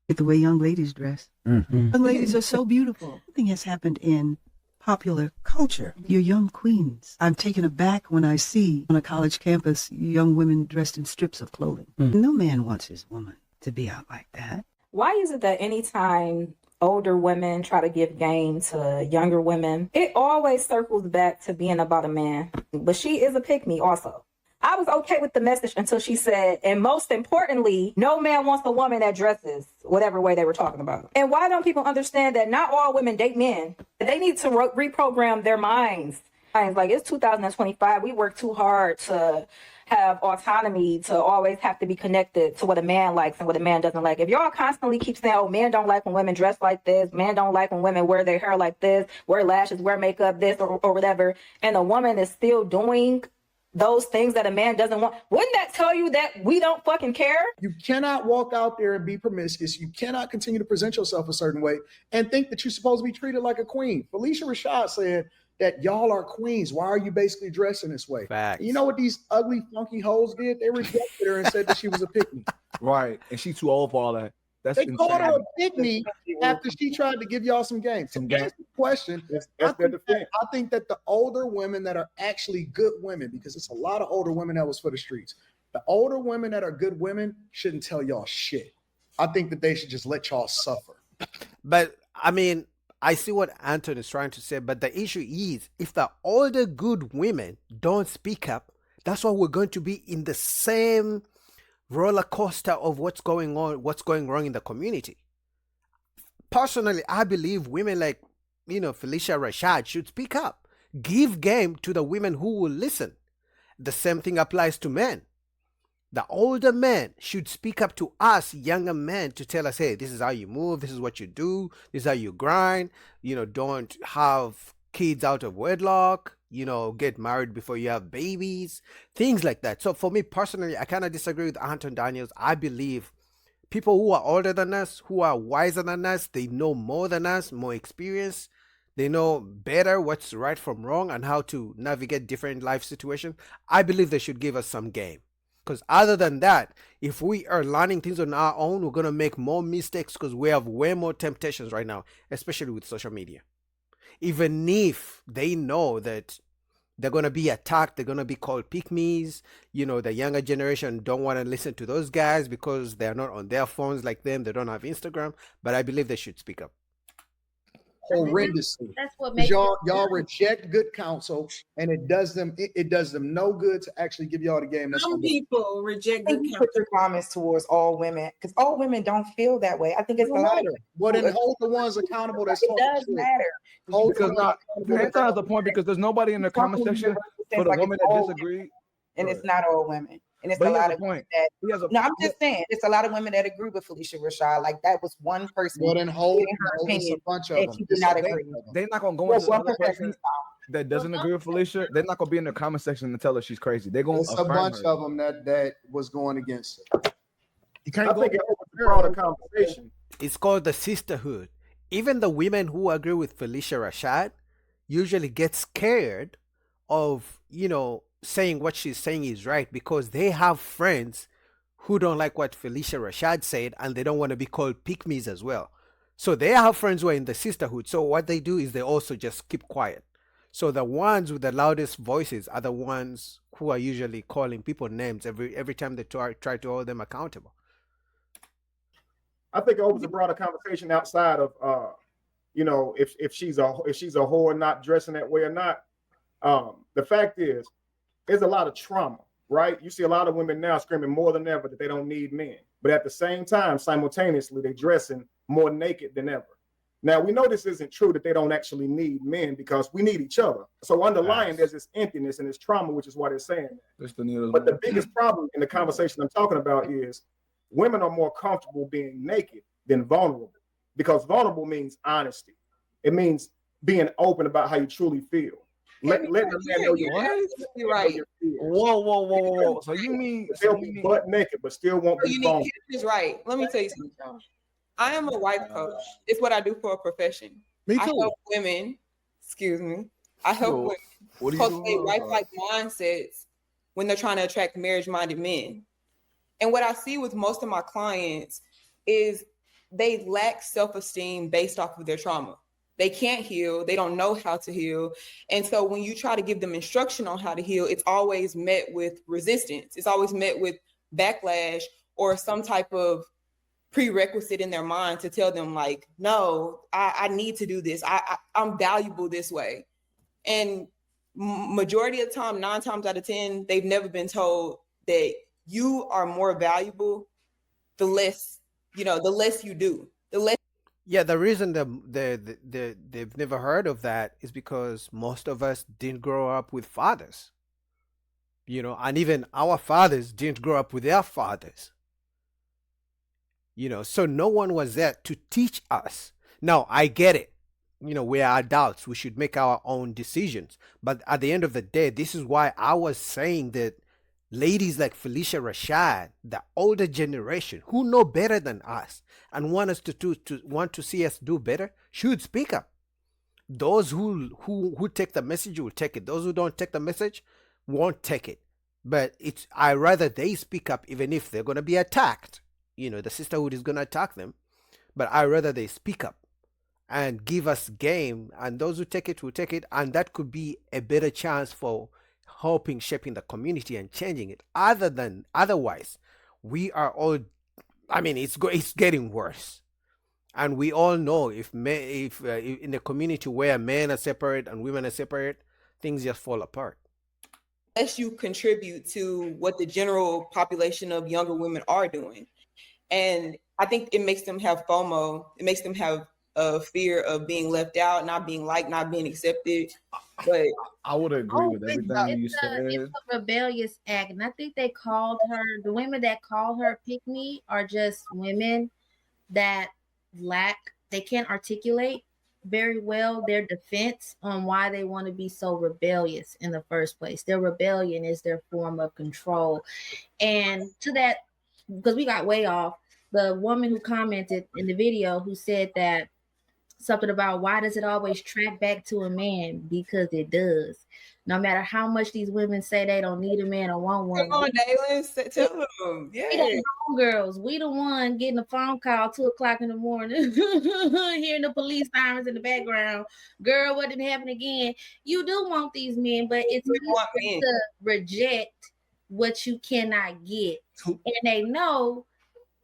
At the way young ladies dress. Mm-hmm. Young ladies are so beautiful. Something has happened in popular culture. You're young queens. I'm taken aback when I see on a college campus young women dressed in strips of clothing. No man wants his woman to be out like that. Why is it that anytime older women try to give game to younger women, it always circles back to being about a man? But she is a pick-me also. I was okay with the message until she said, and most importantly, no man wants a woman that dresses whatever way they were talking about. And why don't people understand that not all women date men? They need to reprogram their minds. Like, it's 2025. We work too hard to have autonomy, to always have to be connected to what a man likes and what a man doesn't like. If y'all constantly keep saying, oh, men don't like when women dress like this, men don't like when women wear their hair like this, wear lashes, wear makeup, this or whatever, and a woman is still doing those things that a man doesn't want, wouldn't that tell you that we don't fucking care? You cannot walk out there and be promiscuous. You cannot continue to present yourself a certain way and think that you're supposed to be treated like a queen. Phylicia Rashad said that y'all are queens. Why are you basically dressing this way? Facts. You know what these ugly, funky hoes did? They rejected her and said that she was a pick-me. Right. And she's too old for all that. That's They called her a insane. pick-me after she tried to give y'all some game. So game. that's the question. That's their defense. I think that the older women that are actually good women, because it's a lot of older women that was for the streets, the older women that are good women shouldn't tell y'all shit. I think that they should just let y'all suffer. But I mean, I see what Anton is trying to say, but the issue is if the older good women don't speak up, that's why we're going to be in the same roller coaster of what's going on, what's going wrong in the community. Personally, I believe women like, Phylicia Rashad should speak up, give game to the women who will listen. The same thing applies to men. The older men should speak up to us younger men to tell us, hey, this is how you move, this is what you do, this is how you grind, don't have kids out of wedlock, get married before you have babies, things like that. So for me personally, I kind of disagree with Anton Daniels. I believe people who are older than us, who are wiser than us, they know more than us, more experience, they know better what's right from wrong and how to navigate different life situations. I believe they should give us some game. Because other than that, if we are learning things on our own, we're going to make more mistakes because we have way more temptations right now, especially with social media. Even if they know that they're going to be attacked, they're going to be called pick-me's, the younger generation don't want to listen to those guys because they're not on their phones like them, they don't have Instagram, but I believe they should speak up. Horrendously. That's what makes y'all reject good counsel, and it does them no good to actually give y'all the game. Some people reject good counsel. Put your comments towards all women because all women don't feel that way. I think it's a lot of well, then hold the ones accountable. That's it does matter. Because the point because there's nobody in the comment section for the woman that disagree, and it's not all women. And it's a lot of women that. No, I'm just saying, it's a lot of women that agree with Phylicia Rashad. Like that was one person. Well, then hold her opinion. A bunch of them. She did not agree. They're not gonna go into another person that doesn't agree with Phylicia. They're not gonna be in the comment section and tell her she's crazy. They're gonna. It's a bunch of them that was going against her. You can't go into a broader conversation. It's called the sisterhood. Even the women who agree with Phylicia Rashad usually get scared of saying what she's saying is right because they have friends who don't like what Phylicia Rashad said and they don't want to be called pick-me's as well. So they have friends who are in the sisterhood. So what they do is they also just keep quiet. So the ones with the loudest voices are the ones who are usually calling people names every time they try to hold them accountable. I think it opens a broader conversation outside of if she's a whore not dressing that way or not. The fact is, there's a lot of trauma, right? You see a lot of women now screaming more than ever that they don't need men. But at the same time, simultaneously, they're dressing more naked than ever. Now, we know this isn't true that they don't actually need men because we need each other. So underlying, there's this emptiness and this trauma, which is why they're saying that. But the biggest problem in the conversation I'm talking about is women are more comfortable being naked than vulnerable because vulnerable means honesty. It means being open about how you truly feel. Let the man know you're right. Whoa. So you mean they'll be butt naked, but still won't be vulnerable. Is right. Let me tell you something. I am a wife coach. It's what I do for a profession. Me too. I help women. Excuse me. I help women cultivate wife-like mindsets when they're trying to attract marriage-minded men. And what I see with most of my clients is they lack self-esteem based off of their trauma. They can't heal. They don't know how to heal. And so when you try to give them instruction on how to heal, it's always met with resistance. It's always met with backlash or some type of prerequisite in their mind to tell them like, no, I need to do this. I'm valuable this way. And majority of the time, 9 times out of 10, they've never been told that you are more valuable the less you do, the less. Yeah, the reason they've never heard of that is because most of us didn't grow up with fathers. And even our fathers didn't grow up with their fathers. So no one was there to teach us. Now, I get it. We are adults. We should make our own decisions. But at the end of the day, this is why I was saying that ladies like Phylicia, Rashad, the older generation who know better than us and want us to see us do better should speak up. Those who take the message will take it. Those who don't take the message won't take it. But I rather they speak up, even if they're going to be attacked. The sisterhood is going to attack them. But I rather they speak up and give us game, and those who take it will take it, and that could be a better chance for helping shaping the community and changing it. Otherwise, we are all. I mean, it's getting worse, and we all know if in a community where men are separate and women are separate, things just fall apart. Unless you contribute to what the general population of younger women are doing, and I think it makes them have FOMO. It makes them have a fear of being left out, not being liked, not being accepted. But I would agree with everything you said. It's a rebellious act, and I think they called her. The women that call her pick me are just women that they can't articulate very well their defense on why they want to be so rebellious in the first place. Their rebellion is their form of control, and to that, because we got way off. The woman who commented in the video who said that something about why does it always track back to a man? Because it does. No matter how much these women say they don't need a man or want one. Come on, Daylon, tell them. Yeah. Girls, we the one getting a phone call 2:00 in the morning, hearing the police sirens in the background. Girl, what didn't happen again? You do want these men, but it's easy to reject what you cannot get. And they know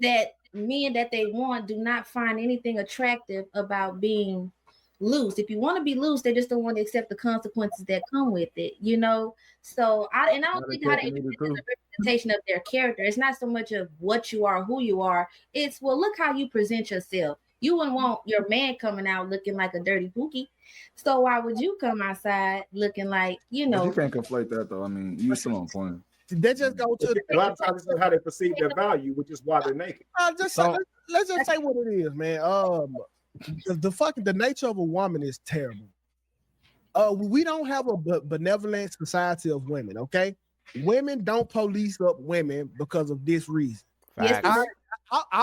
that men that they want do not find anything attractive about being loose. If you want to be loose, they just don't want to accept the consequences that come with it, So I don't think how they is a representation of their character. It's not so much of what you are, who you are. It's, well, look how you present yourself. You wouldn't want your man coming out looking like a dirty pookie. So why would you come outside looking like, But you can't conflate that though. I mean, you still on point. They just go to a lot of times it's how they perceive their value, which is why they're naked. Let's just say what it is, man. The nature of a woman is terrible. We don't have a benevolent society of women. Okay, women don't police up women because of this reason. Yes,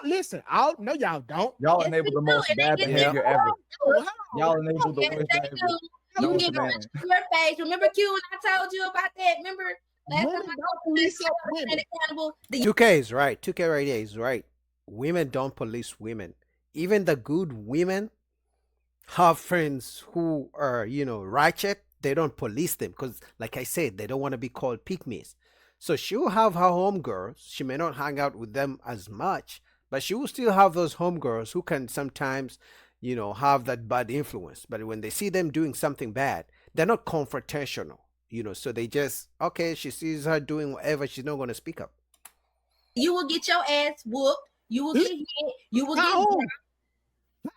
listen. I know y'all don't. Y'all enable the most bad behavior ever. Y'all enable the worst behavior. You give your face. Remember Q when I told you about that? Remember? 2K is right. 2K right here is right. Women don't police women. Even the good women have friends who are, ratchet. They don't police them because, like I said, they don't want to be called pygmies. So she'll have her homegirls. She may not hang out with them as much, but she will still have those homegirls who can sometimes, have that bad influence. But when they see them doing something bad, they're not confrontational. So they just, okay, she sees her doing whatever, she's not going to speak up. You will get your ass whooped. You will get hit. You will get.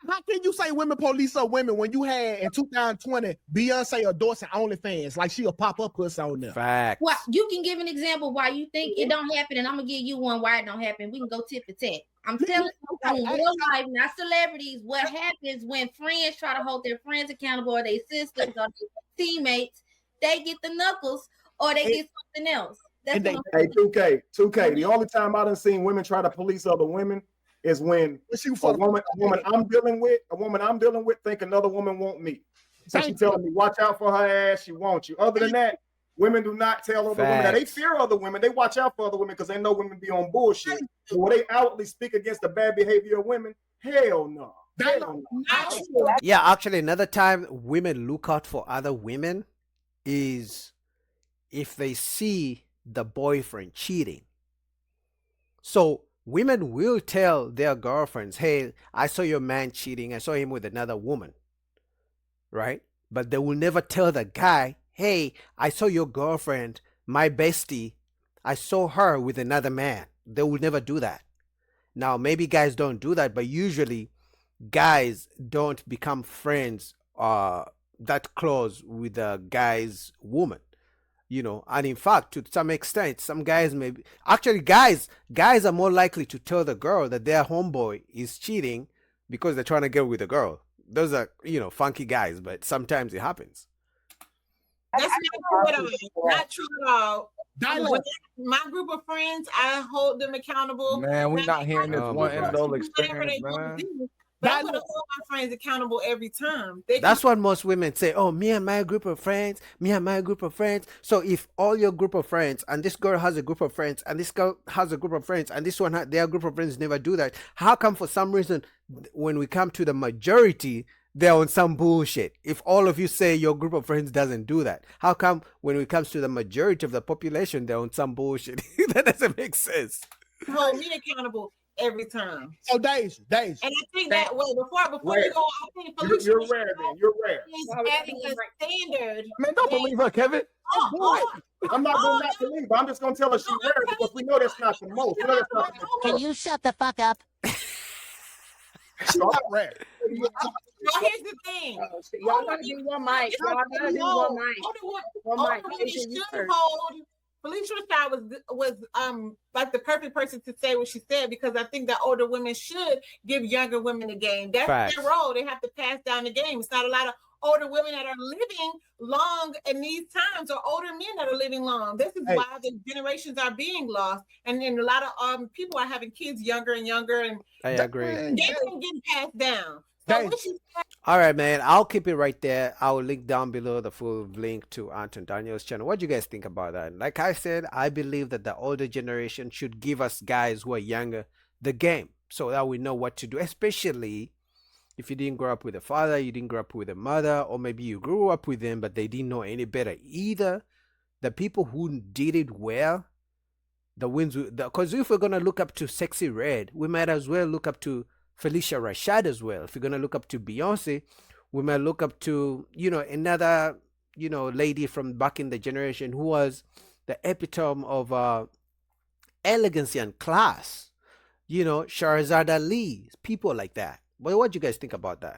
How can you say women police up women when you had in 2020 Beyonce endorsing OnlyFans like she'll pop up pussy on there? Facts. Well, you can give an example why you think it don't happen, and I'm gonna give you one why it don't happen. We can go tip for tat. I'm telling you, in real life, not celebrities, what happens when friends try to hold their friends accountable or their sisters or their teammates, they get the knuckles or they get something else. That's hey, 2K. The only time I done seen women try to police other women is when a woman I'm dealing with think another woman want me. So she telling me, watch out for her ass, she wants you. Other than that, women do not tell other women that they fear other women. They watch out for other women because they know women be on bullshit. So when they outwardly speak against the bad behavior of women, Hell no. Hell no. Yeah, actually, another time women look out for other women is if they see the boyfriend cheating. So women will tell their girlfriends, hey, I saw your man cheating. I saw him with another woman. Right? But they will never tell the guy, hey, I saw your girlfriend, my bestie, I saw her with another man. They will never do that. Now, maybe guys don't do that, but usually guys don't become friends that close with a guy's woman. And in fact, to some extent, some guys maybe actually guys are more likely to tell the girl that their homeboy is cheating because they're trying to get with the girl. Those are funky guys, but sometimes it happens. That's not true at all. Not true at all. My group of friends, I hold them accountable. Man, we're not hearing this one anecdotal experience, man. But I would hold my friends accountable every time. That's what most women say. Oh, me and my group of friends. So if all your group of friends and this girl has a group of friends and this girl has a group of friends and this one their group of friends never do that, how come for some reason when we come to the majority they're on some bullshit? If all of you say your group of friends doesn't do that, how come when it comes to the majority of the population they're on some bullshit? That doesn't make sense. Hold me accountable every time. So Deja. And I think that before you go, I think Phylicia, you're rare. Then you're rare. Is adding a standard. Man, don't believe her, Kevin. I'm not going not to believe. I'm just gonna tell her she's rare because we know that's not the most. Can you shut the fuck up? She's not rare. Well, here's the thing. Y'all gotta do one mic. Phylicia Rashad was like the perfect person to say what she said, because I think that older women should give younger women the game. That's their role. They have to pass down the game. It's not a lot of older women that are living long in these times, or older men that are living long. This is why the generations are being lost, and then a lot of people are having kids younger and younger, and I agree. They're getting passed down. So all right, man. I'll keep it right there. I will link down below the full link to Anton Daniel's channel. What do you guys think about that? Like I said, I believe that the older generation should give us guys who are younger the game so that we know what to do, especially if you didn't grow up with a father, you didn't grow up with a mother, or maybe you grew up with them, but they didn't know any better either. The people who did it well, the wins, because if we're going to look up to Sexy Red, we might as well look up to Phylicia Rashad as well. If you're going to look up to Beyonce, we might look up to, another, lady from back in the generation who was the epitome of elegancy and class, Shahrazad Ali, people like that. But what do you guys think about that?